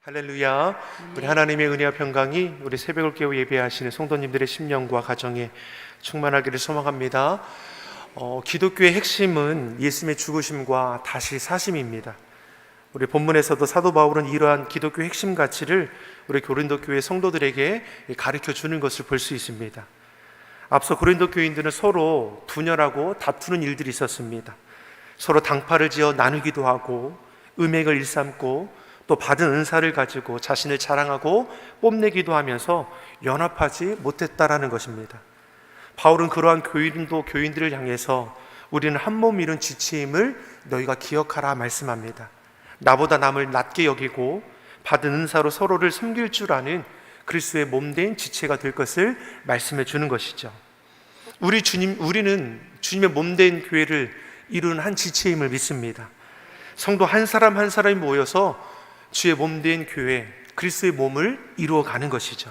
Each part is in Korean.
할렐루야. 우리 하나님의 은혜와 평강이 우리 새벽을 깨워 예배하시는 성도님들의 심령과 가정에 충만하기를 소망합니다. 기독교의 핵심은 예수님의 죽으심과 다시 사심입니다. 우리 본문에서도 사도 바울은 이러한 기독교의 핵심 가치를 우리 고린도 교회 성도들에게 가르쳐 주는 것을 볼 수 있습니다. 앞서 고린도 교인들은 서로 분열하고 다투는 일들이 있었습니다. 서로 당파를 지어 나누기도 하고 음행을 일삼고 또 받은 은사를 가지고 자신을 자랑하고 뽐내기도 하면서 연합하지 못했다라는 것입니다. 바울은 그러한 고린도 교인들을 향해서 우리는 한 몸 이룬 지체임을 너희가 기억하라 말씀합니다. 나보다 남을 낮게 여기고 받은 은사로 서로를 섬길 줄 아는 그리스도의 몸된 지체가 될 것을 말씀해 주는 것이죠. 우리는 주님의 몸된 교회를 이루는 한 지체임을 믿습니다. 성도 한 사람 한 사람이 모여서 주의 몸된 교회, 그리스도의 몸을 이루어가는 것이죠.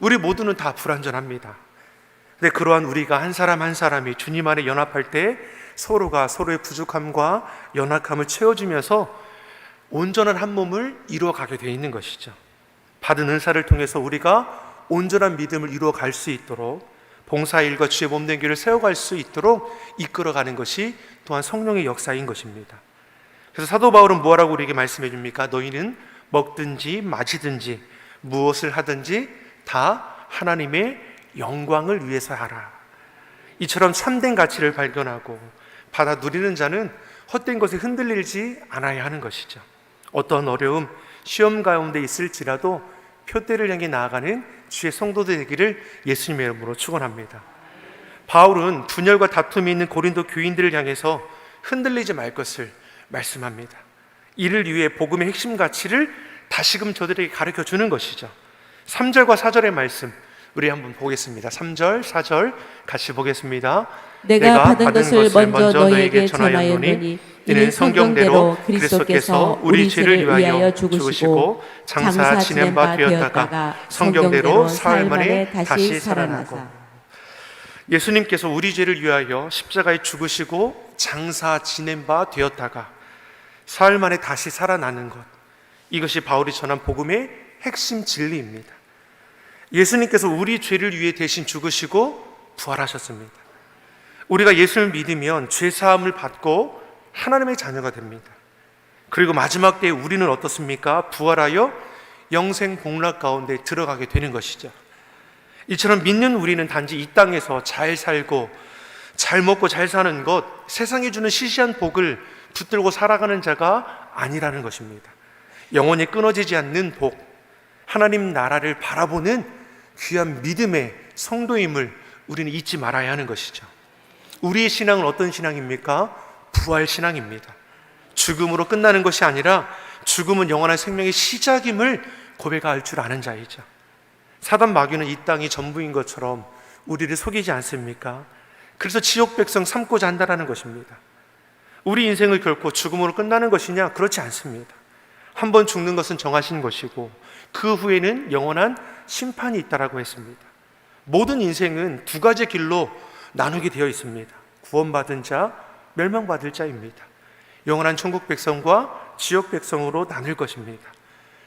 우리 모두는 다 불완전합니다. 근데 그러한 우리가 한 사람 한 사람이 주님 안에 연합할 때 서로가 서로의 부족함과 연약함을 채워주면서 온전한 한 몸을 이루어가게 되어 있는 것이죠. 받은 은사를 통해서 우리가 온전한 믿음을 이루어갈 수 있도록 봉사일과 주의 몸된 교회를 세워갈 수 있도록 이끌어가는 것이 또한 성령의 역사인 것입니다. 그래서 사도 바울은 뭐라고 우리에게 말씀해 줍니까? 너희는 먹든지 마시든지 무엇을 하든지 다 하나님의 영광을 위해서 하라. 이처럼 참된 가치를 발견하고 받아 누리는 자는 헛된 것에 흔들리지 않아야 하는 것이죠. 어떤 어려움, 시험 가운데 있을지라도 표대를 향해 나아가는 주의 성도들 되기를 예수님의 이름으로 축원합니다. 바울은 분열과 다툼이 있는 고린도 교인들을 향해서 흔들리지 말 것을 말씀합니다. 이를 위해 복음의 핵심 가치를 다시금 저들에게 가르쳐 주는 것이죠. 3절과 4절의 말씀 우리 한번 보겠습니다. 3절, 4절 같이 보겠습니다. 내가 받은 것을 먼저 너희에게 전하였노니 이는 성경대로 그리스도께서 우리 죄를 위하여 죽으시고 장사 지낸 바 되었다가 성경대로 사흘 만에 다시 살아나사. 예수님께서 우리 죄를 위하여 십자가에 죽으시고 장사 지낸 바 되었다가 사흘 만에 다시 살아나는 것, 이것이 바울이 전한 복음의 핵심 진리입니다. 예수님께서 우리 죄를 위해 대신 죽으시고 부활하셨습니다. 우리가 예수를 믿으면 죄 사함을 받고 하나님의 자녀가 됩니다. 그리고 마지막 때에 우리는 어떻습니까? 부활하여 영생 복락 가운데 들어가게 되는 것이죠. 이처럼 믿는 우리는 단지 이 땅에서 잘 살고 잘 먹고 잘 사는 것, 세상이 주는 시시한 복을 붙들고 살아가는 자가 아니라는 것입니다. 영원히 끊어지지 않는 복, 하나님 나라를 바라보는 귀한 믿음의 성도임을 우리는 잊지 말아야 하는 것이죠. 우리의 신앙은 어떤 신앙입니까? 부활 신앙입니다. 죽음으로 끝나는 것이 아니라 죽음은 영원한 생명의 시작임을 고백할 줄 아는 자이죠. 사단 마귀는 이 땅이 전부인 것처럼 우리를 속이지 않습니까? 그래서 지옥 백성 삼고자 한다는 것입니다. 우리 인생을 결코 죽음으로 끝나는 것이냐? 그렇지 않습니다. 한 번 죽는 것은 정하신 것이고 그 후에는 영원한 심판이 있다라고 했습니다. 모든 인생은 두 가지 길로 나누게 되어 있습니다. 구원받은 자, 멸망받을 자입니다. 영원한 천국 백성과 지옥 백성으로 나눌 것입니다.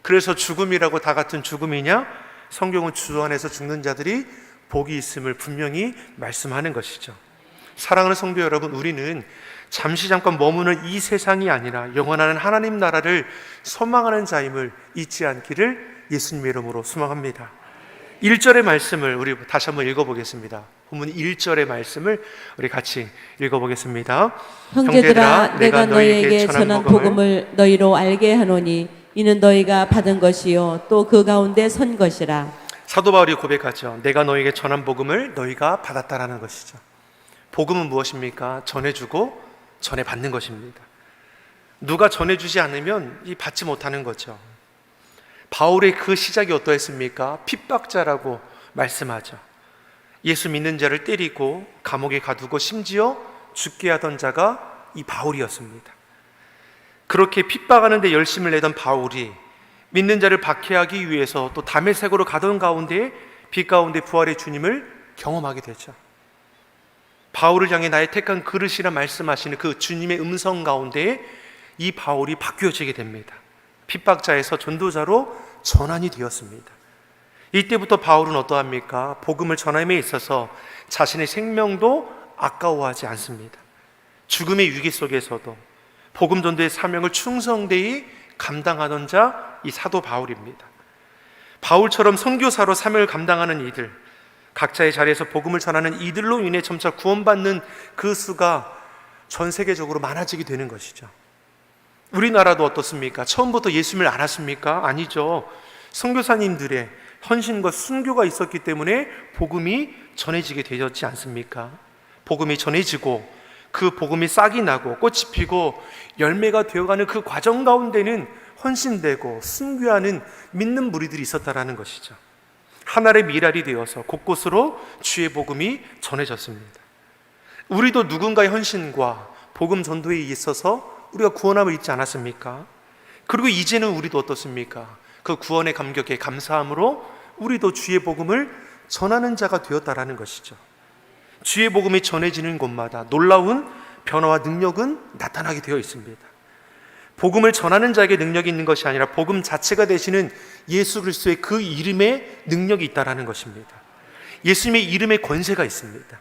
그래서 죽음이라고 다 같은 죽음이냐? 성경은 주 안에서 죽는 자들이 복이 있음을 분명히 말씀하는 것이죠. 사랑하는 성도 여러분, 우리는 잠시 잠깐 머무는 이 세상이 아니라 영원한 하나님 나라를 소망하는 자임을 잊지 않기를 예수님의 이름으로 소망합니다. 1절의 말씀을 우리 다시 한번 읽어보겠습니다. 본문 1절의 말씀을 우리 같이 읽어보겠습니다. 형제들아, 내가 너희에게 전한 복음을 너희로 알게 하노니 이는 너희가 받은 것이요 또 그 가운데 선 것이라. 사도 바울이 고백하죠. 내가 너희에게 전한 복음을 너희가 받았다라는 것이죠. 복음은 무엇입니까? 전해주고 전해받는 것입니다. 누가 전해주지 않으면 받지 못하는 거죠. 바울의 그 시작이 어떠했습니까? 핍박자라고 말씀하죠. 예수 믿는 자를 때리고 감옥에 가두고 심지어 죽게 하던 자가 이 바울이었습니다. 그렇게 핍박하는 데 열심을 내던 바울이 믿는 자를 박해하기 위해서 또 다메섹으로 가던 가운데 빛 가운데 부활의 주님을 경험하게 되죠. 바울을 향해 나의 택한 그릇이라 말씀하시는 그 주님의 음성 가운데 이 바울이 바뀌어지게 됩니다. 핍박자에서 전도자로 전환이 되었습니다. 이때부터 바울은 어떠합니까? 복음을 전함에 있어서 자신의 생명도 아까워하지 않습니다. 죽음의 위기 속에서도 복음 전도의 사명을 충성되이 감당하던 자, 이 사도 바울입니다. 바울처럼 선교사로 사명을 감당하는 이들, 각자의 자리에서 복음을 전하는 이들로 인해 점차 구원받는 그 수가 전 세계적으로 많아지게 되는 것이죠. 우리나라도 어떻습니까? 처음부터 예수님을 알았습니까? 아니죠. 선교사님들의 헌신과 순교가 있었기 때문에 복음이 전해지게 되었지 않습니까? 복음이 전해지고 그 복음이 싹이 나고 꽃이 피고 열매가 되어가는 그 과정 가운데는 헌신되고 순교하는 믿는 무리들이 있었다라는 것이죠. 하나의 미랄이 되어서 곳곳으로 주의 복음이 전해졌습니다. 우리도 누군가의 헌신과 복음 전도에 있어서 우리가 구원함을 잊지 않았습니까? 그리고 이제는 우리도 어떻습니까? 그 구원의 감격에 감사함으로 우리도 주의 복음을 전하는 자가 되었다라는 것이죠. 주의 복음이 전해지는 곳마다 놀라운 변화와 능력은 나타나게 되어 있습니다. 복음을 전하는 자에게 능력이 있는 것이 아니라 복음 자체가 되시는 예수 그리스도의 그 이름에 능력이 있다라는 것입니다. 예수님의 이름에 권세가 있습니다.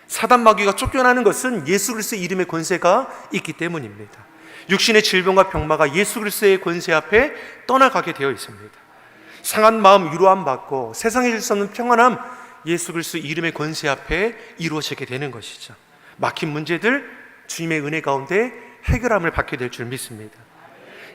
사단 마귀가 쫓겨나는 것은 예수 그리스도의 이름에 권세가 있기 때문입니다. 육신의 질병과 병마가 예수 그리스도의 권세 앞에 떠나가게 되어 있습니다. 상한 마음 위로함 받고 세상에 줄 수 없는 평안함, 예수 그리스도 이름의 권세 앞에 이루어지게 되는 것이죠. 막힌 문제들 주님의 은혜 가운데 해결함을 받게 될 줄 믿습니다.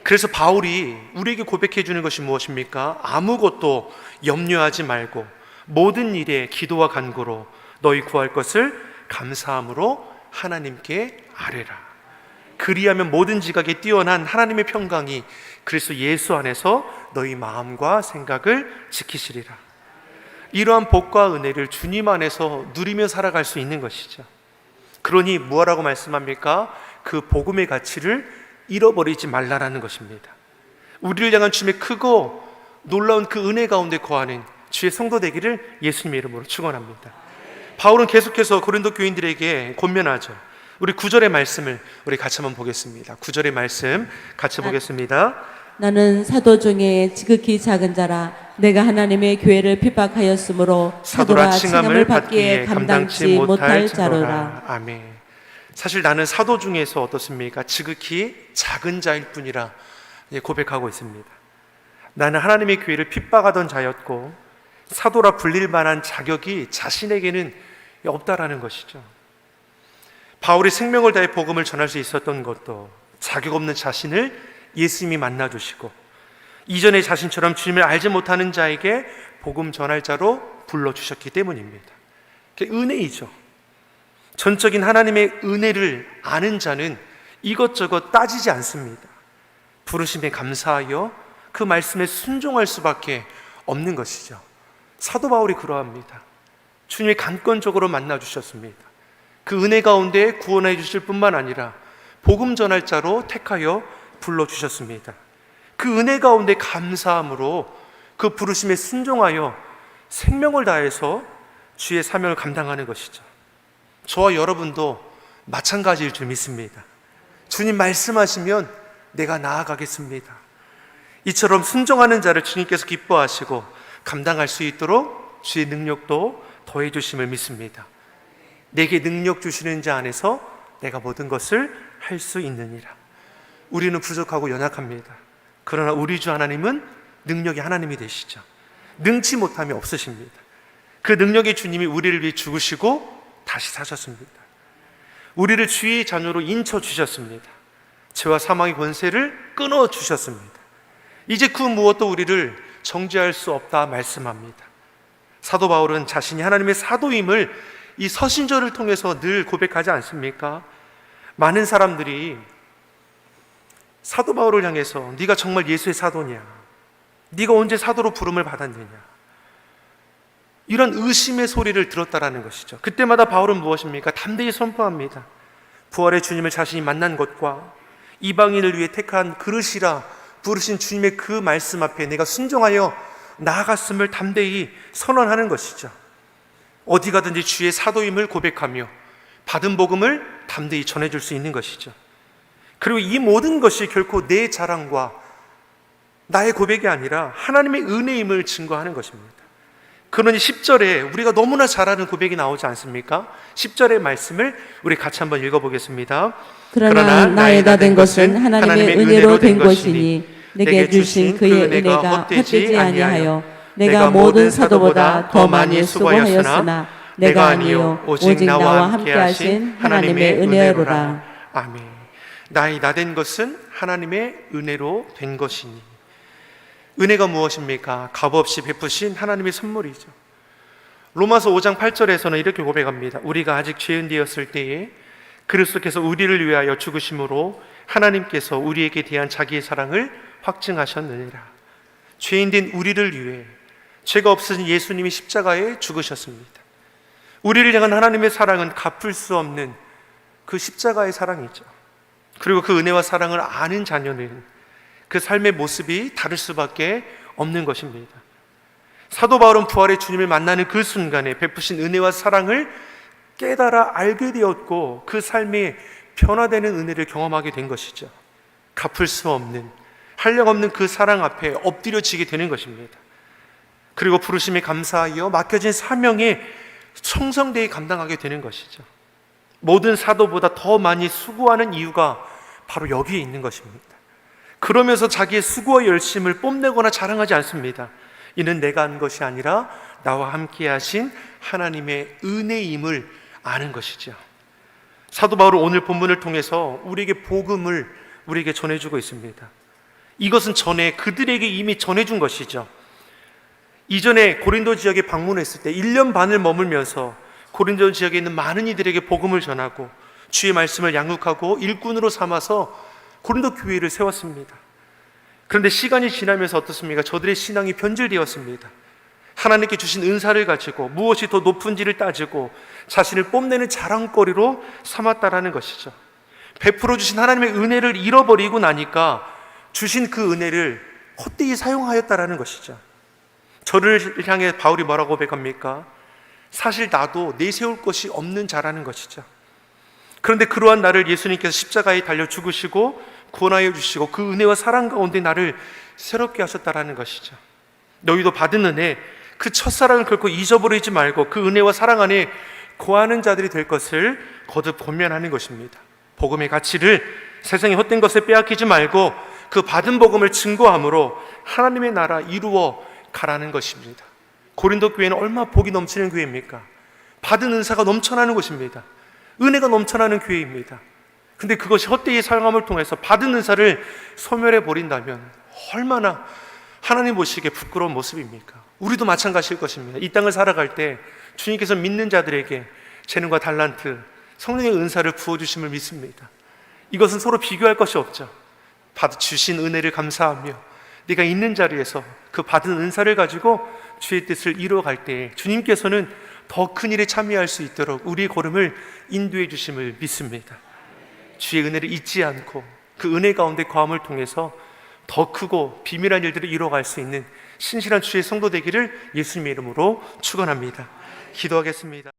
그래서 바울이 우리에게 고백해 주는 것이 무엇입니까? 아무것도 염려하지 말고 모든 일에 기도와 간구로 너희 구할 것을 감사함으로 하나님께 아뢰라. 그리하면 모든 지각에 뛰어난 하나님의 평강이 그리스도 예수 안에서 너희 마음과 생각을 지키시리라. 이러한 복과 은혜를 주님 안에서 누리며 살아갈 수 있는 것이죠. 그러니 뭐라고 말씀합니까? 그 복음의 가치를 잃어버리지 말라라는 것입니다. 우리를 향한 주님의 크고 놀라운 그 은혜 가운데 거하는 주의 성도 되기를 예수님의 이름으로 축원합니다. 바울은 계속해서 고린도 교인들에게 권면하죠. 우리 9절의 말씀을 우리 같이 한번 보겠습니다. 9절의 말씀 같이 보겠습니다. 나는 사도 중에 지극히 작은 자라 내가 하나님의 교회를 핍박하였으므로 사도라 칭함을 받기에 감당치 못할 자로라. 아멘. 사실 나는 사도 중에서 어떻습니까? 지극히 작은 자일 뿐이라 고백하고 있습니다. 나는 하나님의 교회를 핍박하던 자였고 사도라 불릴 만한 자격이 자신에게는 없다라는 것이죠. 바울이 생명을 다해 복음을 전할 수 있었던 것도 자격 없는 자신을 예수님이 만나주시고 이전에 자신처럼 주님을 알지 못하는 자에게 복음 전할 자로 불러주셨기 때문입니다. 그게 은혜이죠. 전적인 하나님의 은혜를 아는 자는 이것저것 따지지 않습니다. 부르심에 감사하여 그 말씀에 순종할 수밖에 없는 것이죠. 사도 바울이 그러합니다. 주님이 간건적으로 만나주셨습니다. 그 은혜 가운데 구원해 주실 뿐만 아니라 복음 전할 자로 택하여 불러주셨습니다. 그 은혜 가운데 감사함으로 그 부르심에 순종하여 생명을 다해서 주의 사명을 감당하는 것이죠. 저와 여러분도 마찬가지일 줄 믿습니다. 주님 말씀하시면 내가 나아가겠습니다. 이처럼 순종하는 자를 주님께서 기뻐하시고 감당할 수 있도록 주의 능력도 더해 주심을 믿습니다. 내게 능력 주시는 자 안에서 내가 모든 것을 할 수 있느니라. 우리는 부족하고 연약합니다. 그러나 우리 주 하나님은 능력이 하나님이 되시죠. 능치 못함이 없으십니다. 그 능력의 주님이 우리를 위해 죽으시고 다시 사셨습니다. 우리를 주의 자녀로 인쳐 주셨습니다. 죄와 사망의 권세를 끊어 주셨습니다. 이제 그 무엇도 우리를 정죄할 수 없다 말씀합니다. 사도 바울은 자신이 하나님의 사도임을 이 서신절을 통해서 늘 고백하지 않습니까? 많은 사람들이 사도 바울을 향해서 네가 정말 예수의 사도냐? 네가 언제 사도로 부름을 받았느냐? 이런 의심의 소리를 들었다라는 것이죠. 그때마다 바울은 무엇입니까? 담대히 선포합니다. 부활의 주님을 자신이 만난 것과 이방인을 위해 택한 그릇이라 부르신 주님의 그 말씀 앞에 내가 순종하여 나아갔음을 담대히 선언하는 것이죠. 어디 가든지 주의 사도임을 고백하며 받은 복음을 담대히 전해줄 수 있는 것이죠. 그리고 이 모든 것이 결코 내 자랑과 나의 고백이 아니라 하나님의 은혜임을 증거하는 것입니다. 그러니 10절에 우리가 너무나 잘 아는 고백이 나오지 않습니까? 10절의 말씀을 우리 같이 한번 읽어보겠습니다. 그러나 나에다 된 것은 하나님의 은혜로 된 것이니 내게 주신 그의 은혜가 헛되지 아니하여 내가 모든 사도보다 더 많이 수고하였으나 내가 아니요 오직 나와 함께하신 하나님의 은혜로라. 아멘. 나에다 된 것은 하나님의 은혜로 된 것이니. 은혜가 무엇입니까? 값없이 베푸신 하나님의 선물이죠. 로마서 5장 8절에서는 이렇게 고백합니다. 우리가 아직 죄인 되었을 때에 그리스도께서 우리를 위하여 죽으심으로 하나님께서 우리에게 대한 자기의 사랑을 확증하셨느니라. 죄인 된 우리를 위해 죄가 없으신 예수님이 십자가에 죽으셨습니다. 우리를 향한 하나님의 사랑은 갚을 수 없는 그 십자가의 사랑이죠. 그리고 그 은혜와 사랑을 아는 자녀는 그 삶의 모습이 다를 수밖에 없는 것입니다. 사도 바울은 부활의 주님을 만나는 그 순간에 베푸신 은혜와 사랑을 깨달아 알게 되었고 그 삶에 변화되는 은혜를 경험하게 된 것이죠. 갚을 수 없는, 한량없는 그 사랑 앞에 엎드려지게 되는 것입니다. 그리고 부르심에 감사하여 맡겨진 사명에 충성되이 감당하게 되는 것이죠. 모든 사도보다 더 많이 수고하는 이유가 바로 여기에 있는 것입니다. 그러면서 자기의 수고와 열심을 뽐내거나 자랑하지 않습니다. 이는 내가 한 것이 아니라 나와 함께 하신 하나님의 은혜임을 아는 것이죠. 사도 바울은 오늘 본문을 통해서 우리에게 복음을 우리에게 전해주고 있습니다. 이것은 전에 그들에게 이미 전해준 것이죠. 이전에 고린도 지역에 방문했을 때 1년 반을 머물면서 고린도 지역에 있는 많은 이들에게 복음을 전하고 주의 말씀을 양육하고 일꾼으로 삼아서 고린도 교회를 세웠습니다. 그런데 시간이 지나면서 어떻습니까? 저들의 신앙이 변질되었습니다. 하나님께 주신 은사를 가지고 무엇이 더 높은지를 따지고 자신을 뽐내는 자랑거리로 삼았다라는 것이죠. 베풀어 주신 하나님의 은혜를 잃어버리고 나니까 주신 그 은혜를 헛되이 사용하였다라는 것이죠. 저를 향해 바울이 뭐라고 고백합니까? 사실 나도 내세울 것이 없는 자라는 것이죠. 그런데 그러한 나를 예수님께서 십자가에 달려 죽으시고 구원하여 주시고 그 은혜와 사랑 가운데 나를 새롭게 하셨다라는 것이죠. 너희도 받은 은혜, 그 첫사랑을 결코 잊어버리지 말고 그 은혜와 사랑 안에 거하는 자들이 될 것을 거듭 권면하는 것입니다. 복음의 가치를 세상의 헛된 것에 빼앗기지 말고 그 받은 복음을 증거함으로 하나님의 나라 이루어 가라는 것입니다. 고린도 교회는 얼마나 복이 넘치는 교회입니까? 받은 은사가 넘쳐나는 곳입니다. 은혜가 넘쳐나는 교회입니다. 근데 그것이 헛되이 사용함을 통해서 받은 은사를 소멸해 버린다면 얼마나 하나님 보시기에 부끄러운 모습입니까? 우리도 마찬가지일 것입니다. 이 땅을 살아갈 때 주님께서 믿는 자들에게 재능과 달란트, 성령의 은사를 부어주심을 믿습니다. 이것은 서로 비교할 것이 없죠. 받으신 은혜를 감사하며 네가 있는 자리에서 그 받은 은사를 가지고 주의 뜻을 이루어갈 때 주님께서는 더 큰 일에 참여할 수 있도록 우리의 걸음을 인도해 주심을 믿습니다. 주의 은혜를 잊지 않고 그 은혜 가운데 거함을 통해서 더 크고 비밀한 일들을 이루어갈 수 있는 신실한 주의 성도 되기를 예수님의 이름으로 축원합니다. 기도하겠습니다.